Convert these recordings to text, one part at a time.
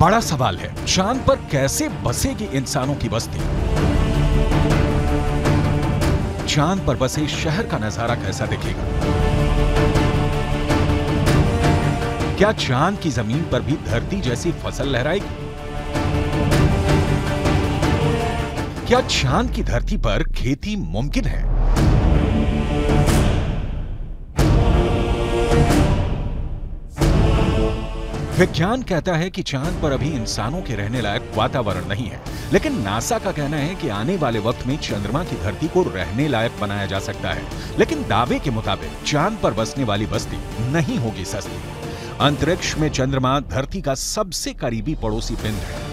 बड़ा सवाल है, चांद पर कैसे बसेगी इंसानों की बस्ती? चांद पर बसे शहर का नजारा कैसा दिखेगा? क्या चांद की जमीन पर भी धरती जैसी फसल लहराएगी? क्या चांद की धरती पर खेती मुमकिन है? विज्ञान कहता है कि चांद पर अभी इंसानों के रहने लायक वातावरण नहीं है, लेकिन नासा का कहना है कि आने वाले वक्त में चंद्रमा की धरती को रहने लायक बनाया जा सकता है। लेकिन दावे के मुताबिक चांद पर बसने वाली बस्ती नहीं होगी सस्ती। अंतरिक्ष में चंद्रमा धरती का सबसे करीबी पड़ोसी पिंड है।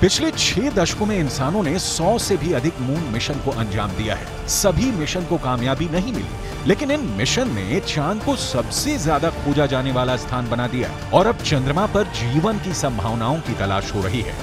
पिछले 6 दशकों में इंसानों ने 100 से भी अधिक मून मिशन को अंजाम दिया है। सभी मिशन को कामयाबी नहीं मिली, लेकिन इन मिशन ने चांद को सबसे ज्यादा खोजा जाने वाला स्थान बना दिया और अब चंद्रमा पर जीवन की संभावनाओं की तलाश हो रही है।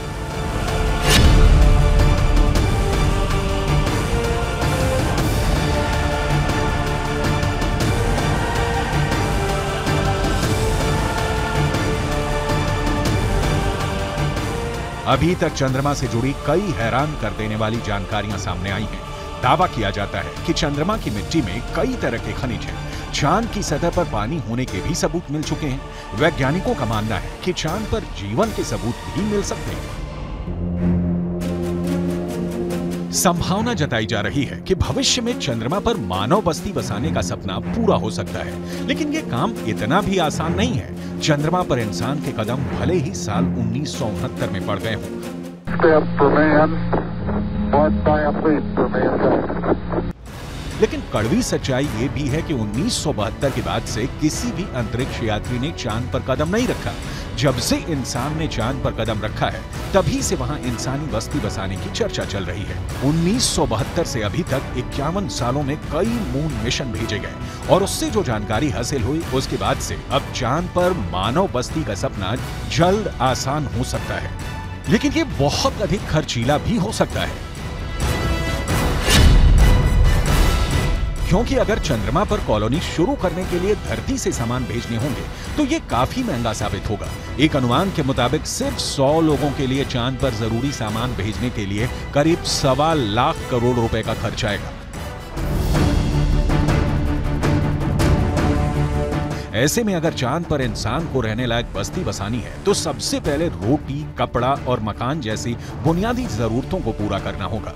अभी तक चंद्रमा से जुड़ी कई हैरान कर देने वाली जानकारियां सामने आई हैं। दावा किया जाता है कि चंद्रमा की मिट्टी में कई तरह के खनिज हैं। चांद की सतह पर पानी होने के भी सबूत मिल चुके हैं। वैज्ञानिकों का मानना है कि चांद पर जीवन के सबूत भी मिल सकते हैं। संभावना जताई जा रही है कि भविष्य में चंद्रमा पर मानव बस्ती बसाने का सपना पूरा हो सकता है, लेकिन यह काम इतना भी आसान नहीं है। चंद्रमा पर इंसान के कदम भले ही साल 1969 में पड़ गए हों, लेकिन कड़वी सच्चाई ये भी है कि 1972 के बाद से किसी भी अंतरिक्ष यात्री ने चांद पर कदम नहीं रखा। जब से इंसान ने चांद पर कदम रखा है, तभी से वहां इंसानी बस्ती बसाने की चर्चा चल रही है। 1972 से अभी तक 51 सालों में कई मून मिशन भेजे गए और उससे जो जानकारी हासिल हुई, उसके बाद से अब चांद पर मानव बस्ती का सपना जल्द आसान हो सकता है, लेकिन ये बहुत अधिक खर्चीला भी हो सकता है। क्योंकि अगर चंद्रमा पर कॉलोनी शुरू करने के लिए धरती से सामान भेजने होंगे तो ये काफी महंगा साबित होगा। एक अनुमान के मुताबिक सिर्फ 100 लोगों के लिए चांद पर जरूरी सामान भेजने के लिए करीब 1.25 लाख करोड़ रुपए का खर्च आएगा। ऐसे में अगर चांद पर इंसान को रहने लायक बस्ती बसानी है तो सबसे पहले रोटी, कपड़ा और मकान जैसी बुनियादी जरूरतों को पूरा करना होगा,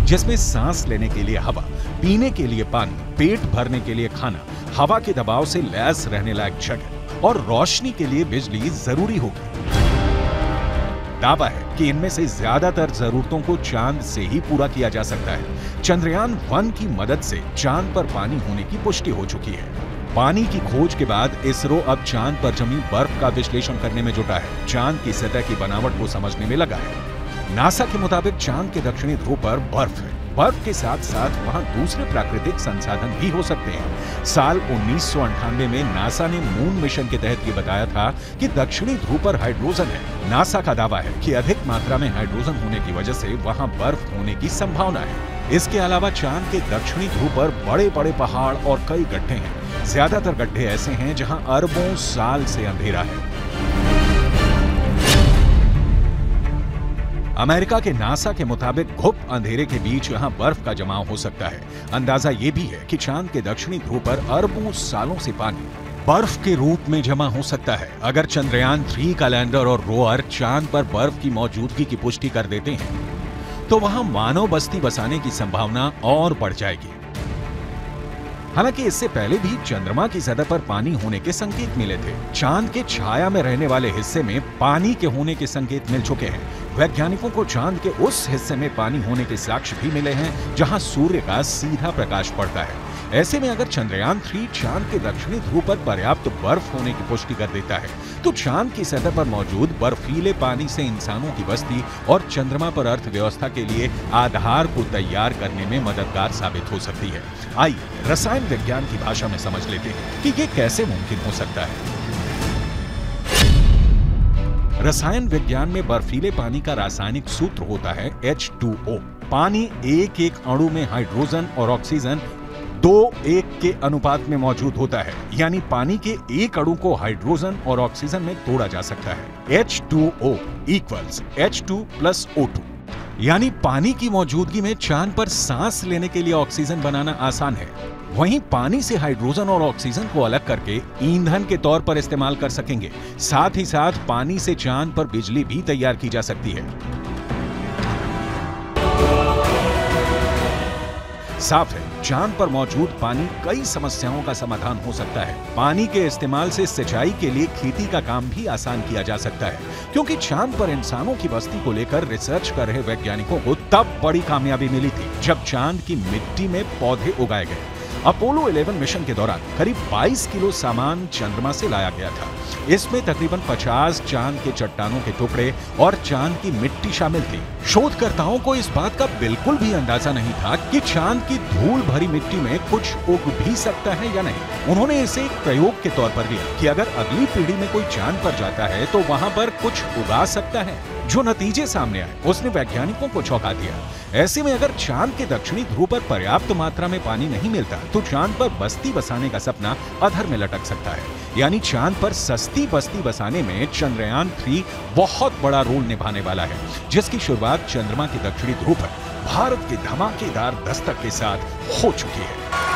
जिसमें सांस लेने के लिए हवा, पीने के लिए पानी, पेट भरने के लिए खाना, हवा के दबाव से लैस रहने लायक जगह और रोशनी के लिए बिजली जरूरी होगी। दावा है कि इनमें से ज्यादातर जरूरतों को चांद से ही पूरा किया जा सकता है। चंद्रयान 1 की मदद से चांद पर पानी होने की पुष्टि हो चुकी है। पानी की खोज के बाद इसरो अब चांद पर जमी बर्फ का विश्लेषण करने में जुटा है। चांद की सतह की बनावट को समझने में लगा है। नासा के मुताबिक चांद के दक्षिणी ध्रुव पर बर्फ है। बर्फ के साथ साथ वहां दूसरे प्राकृतिक संसाधन भी हो सकते हैं। साल 1998 में नासा ने मून मिशन के तहत ये बताया था कि दक्षिणी ध्रुव पर हाइड्रोजन है। नासा का दावा है कि अधिक मात्रा में हाइड्रोजन होने की वजह से वहां बर्फ होने की संभावना है। इसके अलावा चांद के दक्षिणी ध्रुव पर बड़े-बड़े पहाड़ और कई गड्ढे हैं। ज्यादातर गड्ढे ऐसे हैं जहां अरबों साल से अंधेरा है। अमेरिका के नासा के मुताबिक घुप अंधेरे के बीच यहां बर्फ का जमाव हो सकता है। अंदाजा यह भी है कि चांद के दक्षिणी ध्रुव पर अरबों सालों से पानी बर्फ के रूप में जमा हो सकता है। अगर चंद्रयान 3 का लैंडर और रोअर चांद पर बर्फ की मौजूदगी की पुष्टि कर देते हैं तो वहां मानव बस्ती बसाने की संभावना और बढ़ जाएगी। हालांकि इससे पहले भी चंद्रमा की सतह पर पानी होने के संकेत मिले थे। चांद के छाया में रहने वाले हिस्से में पानी के होने के संकेत मिल चुके हैं। वैज्ञानिकों को चांद के उस हिस्से में पानी होने के साक्ष्य भी मिले हैं जहां सूर्य का सीधा प्रकाश पड़ता है। ऐसे में अगर चंद्रयान 3 चांद के दक्षिणी ध्रुव पर पर्याप्त बर्फ होने की पुष्टि कर देता है तो चांद की सतह पर मौजूद बर्फीले पानी से इंसानों की बस्ती और चंद्रमा पर अर्थव्यवस्था के लिए आधार को तैयार करने में मददगार साबित हो सकती है। आइए रसायन विज्ञान की भाषा में समझ लेते हैं कि ये कैसे मुमकिन हो सकता है। रसायन विज्ञान में बर्फीले पानी का रासायनिक सूत्र होता है H2O। पानी एक एक अणु में हाइड्रोजन और ऑक्सीजन 2:1 के अनुपात में मौजूद होता है, यानी पानी के एक अणु को हाइड्रोजन और ऑक्सीजन में तोड़ा जा सकता है। H2O equals H2 plus O2, यानी पानी की मौजूदगी में चांद पर सांस लेने के लिए ऑक्सीजन बनाना आसान है। वहीं पानी से हाइड्रोजन और ऑक्सीजन को अलग करके ईंधन के तौर पर इस्तेमाल कर सकेंगे। साथ ही साथ पानी से चांद पर बिजली भी तैयार की जा सकती है। साफ है, चांद पर मौजूद पानी कई समस्याओं का समाधान हो सकता है। पानी के इस्तेमाल से सिंचाई के लिए खेती का काम भी आसान किया जा सकता है, क्योंकि चांद पर इंसानों की बस्ती को लेकर रिसर्च कर रहे वैज्ञानिकों को तब बड़ी कामयाबी मिली थी जब चांद की मिट्टी में पौधे उगाए गए। अपोलो 11 मिशन के दौरान करीब 22 किलो सामान चंद्रमा से लाया गया था। इसमें तकरीबन 50 चांद के चट्टानों के टुकड़े और चांद की मिट्टी शामिल थी। शोधकर्ताओं को इस बात का बिल्कुल भी अंदाजा नहीं था कि चांद की धूल भरी मिट्टी में कुछ उग भी सकता है या नहीं। उन्होंने इसे एक प्रयोग के तौर पर लिया कि अगर अगली पीढ़ी में कोई चांद पर जाता है तो वहां पर कुछ उगा सकता है। जो नतीजे सामने आए उसने वैज्ञानिकों को चौंका दिया। ऐसे में अगर चांद के दक्षिणी ध्रुव पर पर्याप्त मात्रा में पानी नहीं मिलता तो चांद पर बस्ती बसाने का सपना अधर में लटक सकता है। यानी चांद पर सस्ती बस्ती बसाने में चंद्रयान 3 बहुत बड़ा रोल निभाने वाला है, जिसकी शुरुआत चंद्रमा के दक्षिणी ध्रुव पर भारत के धमाकेदार दस्तक के साथ हो चुकी है।